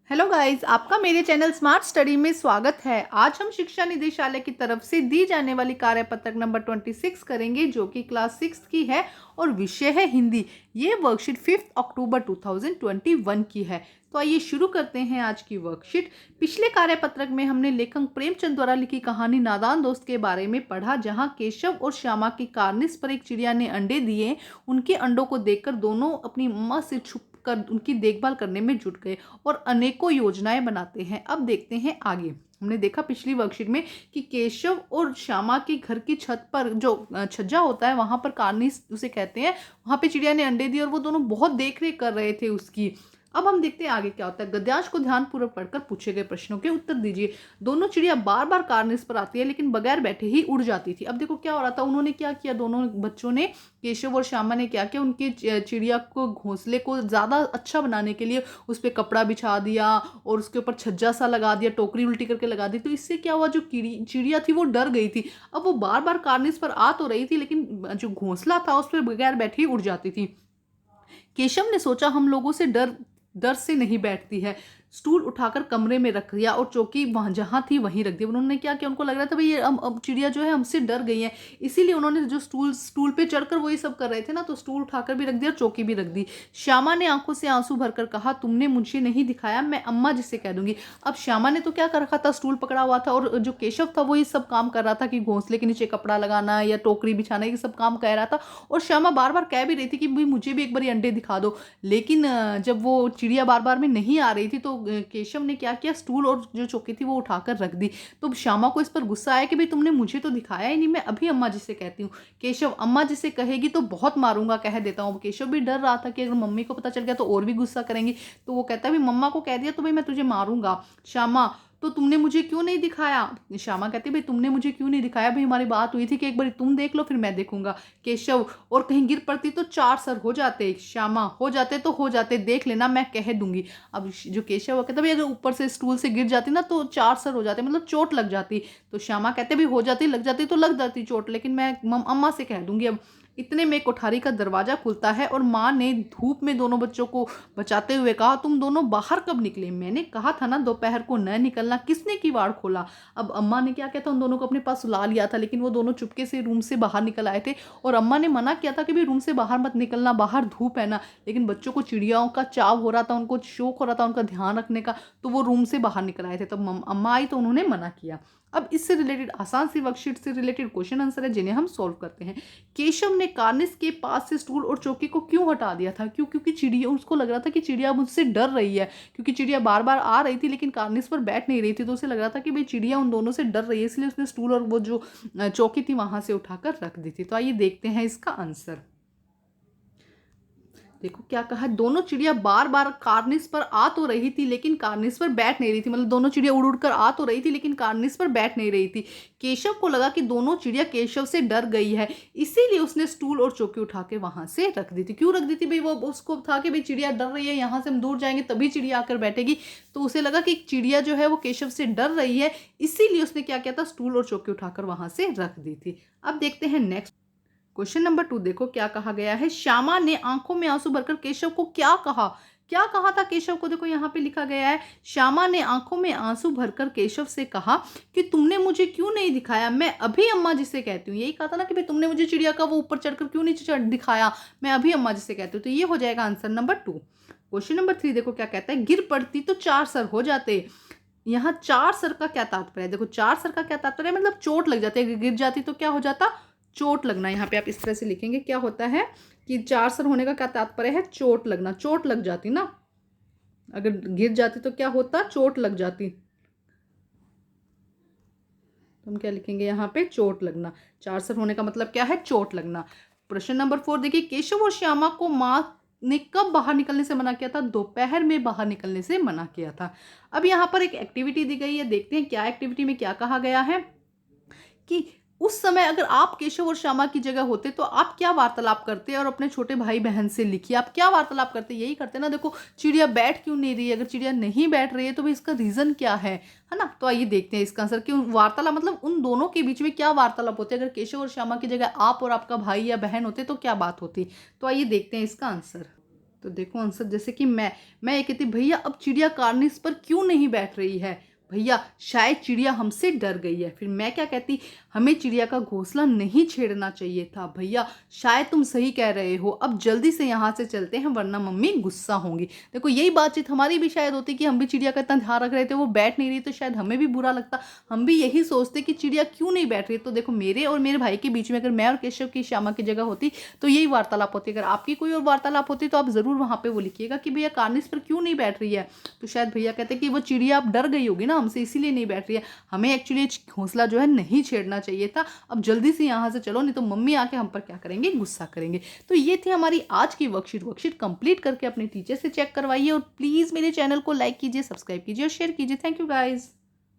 Hello guys, आपका मेरे channel smart study में स्वागत है। आज हम शिक्षा निदेशालय की तरफ से दी जाने वाली कार्यपत्रक नंबर 26 करेंगे, जो कि क्लास 6 की है और विषय है हिंदी। ये वर्कशीट 5 अक्टूबर 2021 की है। तो आइए शुरू करते हैं आज की वर्कशीट। पिछले कार्यपत्रक में हमने लेखक प्रेमचंद द्वारा लिखी कहानी नादान दोस्त के बारे में पढ़ा, जहां केशव और श्यामा की कार्निस पर एक चिड़िया ने अंडे दिए। उनके अंडों को देखकर दोनों अपनी मां से छुप कर उनकी देखभाल करने में जुट गए और अनेकों योजनाएं बनाते हैं। अब देखते हैं आगे। हमने देखा पिछली वर्कशीट में कि केशव और श्यामा की घर की छत पर जो छज्जा होता है, वहां पर कार्निस उसे कहते हैं, वहां पे चिड़िया ने अंडे दिए और वो दोनों बहुत देख रेख कर रहे थे उसकी। अब हम देखते हैं आगे क्या होता है। गद्यांश को ध्यानपूर्वक पढ़कर पूछे गए प्रश्नों के उत्तर दीजिए। दोनों चिड़िया बार बार कार्निस पर आती है, लेकिन बगैर बैठे ही उड़ जाती थी। अब देखो क्या हो रहा था, उन्होंने क्या किया, दोनों बच्चों ने, केशव और श्यामा ने क्या किया, उनके चिड़िया को घोंसले को ज़्यादा अच्छा बनाने के लिए उस पर कपड़ा बिछा दिया और उसके ऊपर छज्जा सा लगा दिया, टोकरी उल्टी करके लगा दी। तो इससे क्या हुआ, जो चिड़िया थी वो डर गई थी। अब वो बार बार कार्निस पर आ तो रही थी, लेकिन जो घोंसला था उस पर बगैर बैठे ही उड़ जाती थी। केशव ने सोचा हम लोगों से डर डर से नहीं बैठती है। स्टूल उठाकर कमरे में रख दिया और चौकी वहां जहां थी वहीं रख दी। उन्होंने क्या किया, उनको लग रहा था भाई ये अब चिड़िया जो है हमसे डर गई है, इसीलिए उन्होंने जो स्टूल पे चढ़कर वही सब कर रहे थे ना, तो स्टूल उठाकर भी रख दिया, चौकी भी रख दी। श्यामा ने आंखों से आंसू भरकर कहा, तुमने मुझे नहीं दिखाया, मैं अम्मा जी से कह दूंगी। अब श्यामा ने तो क्या कर रखा था, स्टूल पकड़ा हुआ था, और जो केशव था वही सब काम कर रहा था कि घोंसले के नीचे कपड़ा लगाना या टोकरी बिछाना, ये सब काम कह रहा था। और श्यामा बार बार कह भी रही थी कि भाई मुझे भी एक बार अंडे दिखा दो। लेकिन जब वो चिड़िया बार बार में नहीं आ रही थी, तो केशव ने क्या किया, स्टूल और जो चौकी थी वो उठाकर रख दी। तो श्यामा को इस पर गुस्सा आया कि भाई तुमने मुझे तो दिखाया ही नहीं, मैं अभी अम्मा जी से कहती हूँ। केशव, अम्मा जी से कहेगी तो बहुत मारूंगा, कह देता हूँ। केशव भी डर रहा था कि अगर मम्मी को पता चल गया तो और भी गुस्सा करेंगी, तो वो कहता है भाई मम्मा को कह दिया तो भाई मैं तुझे मारूंगा। श्यामा, तो तुमने मुझे क्यों नहीं दिखाया। श्यामा कहती भाई तुमने मुझे क्यों नहीं दिखाया, भाई हमारी बात हुई थी कि एक बार तुम देख लो फिर मैं देखूंगा। केशव, और कहीं गिर पड़ती तो 4 सर हो जाते। श्यामा, हो जाते तो हो जाते, देख लेना, मैं कह दूंगी। अब जो केशव कहता भाई अगर ऊपर से स्टूल से गिर जाती ना तो 4 सर हो जाते, मतलब चोट लग जाती। तो श्यामा कहते भाई हो जाती, लग जाती तो लग जाती चोट, लेकिन मैं अम्मा से कह दूंगी। अब इतने में कोठारी का दरवाजा खुलता है और माँ ने धूप में दोनों बच्चों को बचाते हुए कहा, तुम दोनों बाहर कब निकले, मैंने कहा था ना दोपहर को न निकलना, किसने किवाड़ खोला। अब अम्मा ने क्या किया था, उन दोनों को अपने पास सुला लिया था, लेकिन वो दोनों चुपके से रूम से बाहर निकल आए थे। और अम्मा ने मना किया था कि भाई रूम से बाहर मत निकलना, बाहर धूप है ना। लेकिन बच्चों को चिड़ियाओं का चाव हो रहा था, उनको शौक हो रहा था उनका ध्यान रखने का, तो वो रूम से बाहर निकल आए थे। तब अम्मा आई तो उन्होंने मना किया। अब इससे रिलेटेड आसान सी वर्कशीट से रिलेटेड क्वेश्चन आंसर है, जिन्हें हम सॉल्व करते हैं। केशव ने कार्निस के पास से स्टूल और चौकी को क्यों हटा दिया था, क्योंकि चिड़िया, उसको लग रहा था कि चिड़िया मुझसे डर रही है, क्योंकि चिड़िया बार बार आ रही थी लेकिन कार्निस पर बैठ नहीं रही थी, तो उसे लग रहा था कि भाई चिड़िया उन दोनों से डर रही है, इसलिए उसने स्टूल और वो जो चौकी थी वहां से उठाकर रख दी थी। तो आइए देखते हैं इसका आंसर। देखो क्या कहा है, दोनों चिड़िया बार बार कार्निस पर आ तो रही थी लेकिन कार्निस पर बैठ नहीं रही थी, मतलब दोनों चिड़िया उड़ उड़ कर आ तो रही थी लेकिन कार्निस पर बैठ नहीं रही थी। केशव को लगा कि दोनों चिड़िया केशव से डर गई है, इसीलिए उसने स्टूल और चौकी उठा के वहां से रख दी थी। क्यों रख दी थी भाई, वो उसको था कि भाई चिड़िया डर रही है, यहाँ से हम दूर जाएंगे तभी चिड़िया आकर बैठेगी, तो उसे लगा कि चिड़िया जो है वो केशव से डर रही है, इसीलिए उसने क्या किया था, स्टूल और चौकी उठाकर वहां से रख दी थी। अब देखते हैं नेक्स्ट क्वेश्चन नंबर 2। देखो क्या कहा गया है। श्यामा ने आंखों में आंसू भरकर केशव को क्या कहा, क्या कहा था केशव को, देखो यहाँ पे लिखा गया है, श्यामा ने आंखों में आंसू भरकर केशव से कहा कि तुमने मुझे क्यों नहीं दिखाया, मैं अभी अम्मा जी से कहती हूँ। यही कहा था ना कि भाई तुमने मुझे चिड़िया का वो ऊपर चढ़कर क्यों नहीं दिखाया, मैं अभी अम्मा जी से कहती हूँ। तो ये हो जाएगा आंसर नंबर 2। क्वेश्चन नंबर 3 देखो क्या कहता है, गिर पड़ती तो 4 सर हो जाते। यहाँ 4 सर का क्या तात्पर्य है, देखो 4 सर का क्या तात्पर्य है, मतलब चोट लग जाती है, गिर जाती तो क्या हो जाता, चोट लगना। यहाँ पे आप इस तरह से लिखेंगे, क्या होता है कि 4 सर होने का क्या तात्पर्य है, चोट लगना, चोट लग जाती ना, अगर गिर जाती तो क्या होता, चोट लग जाती। तो हम क्या लिखेंगे यहाँ पे, चोट लगना। 4 सर होने का मतलब क्या है, चोट लगना। प्रश्न नंबर 4 देखिए, केशव और श्यामा को माँ ने कब बाहर निकलने से मना किया था, दोपहर में बाहर निकलने से मना किया था। अब यहाँ पर एक एक्टिविटी दी गई है, देखते हैं क्या एक्टिविटी में क्या कहा गया है कि उस समय अगर आप केशव और श्यामा की जगह होते तो आप क्या वार्तालाप करते और अपने छोटे भाई बहन से लिखिए, आप क्या वार्तालाप करते। यही करते ना, देखो चिड़िया बैठ क्यों नहीं रही है, अगर चिड़िया नहीं बैठ रही है तो भाई इसका रीजन क्या है ना। तो आइए देखते हैं इसका आंसर कि वार्तालाप मतलब उन दोनों के बीच में क्या वार्तालाप होते, अगर केशव और श्यामा की जगह आप और आपका भाई या बहन होते तो क्या बात होती। तो आइए देखते हैं इसका आंसर। तो देखो आंसर जैसे कि मैं ये कहती भैया अब चिड़िया कार्निस पर क्यों नहीं बैठ रही है, भैया शायद चिड़िया हमसे डर गई है। फिर मैं क्या कहती, हमें चिड़िया का घोंसला नहीं छेड़ना चाहिए था, भैया शायद तुम सही कह रहे हो, अब जल्दी से यहाँ से चलते हैं वरना मम्मी गुस्सा होंगी। देखो यही बातचीत हमारी भी शायद होती कि हम भी चिड़िया का इतना ध्यान रख रहे थे, वो बैठ नहीं रही तो शायद हमें भी बुरा लगता, हम भी यही सोचते कि चिड़िया क्यों नहीं बैठ रही। तो देखो मेरे और मेरे भाई के बीच में अगर मैं और केशव की श्यामा की जगह होती तो यही वार्तालाप होती। अगर आपकी कोई और वार्तालाप होती तो आप जरूर वहां पे वो लिखिएगा कि भैया कार्निस पर क्यों नहीं बैठ रही है। तो शायद भैया कहते कि वो चिड़िया अब डर गई होगी ना हमसे, इसीलिए नहीं बैठ रही है, हमें एक्चुअली घोंसला जो है नहीं छेड़ना चाहिए था, अब जल्दी से यहाँ से चलो नहीं तो मम्मी आके हम पर क्या करेंगे, गुस्सा करेंगे। तो ये थी हमारी आज की वर्कशीट कंप्लीट करके अपने टीचर से चेक करवाइए और प्लीज मेरे चैनल को लाइक कीजिए, सब्सक्राइब कीजिए और शेयर कीजिए। Thank you guys.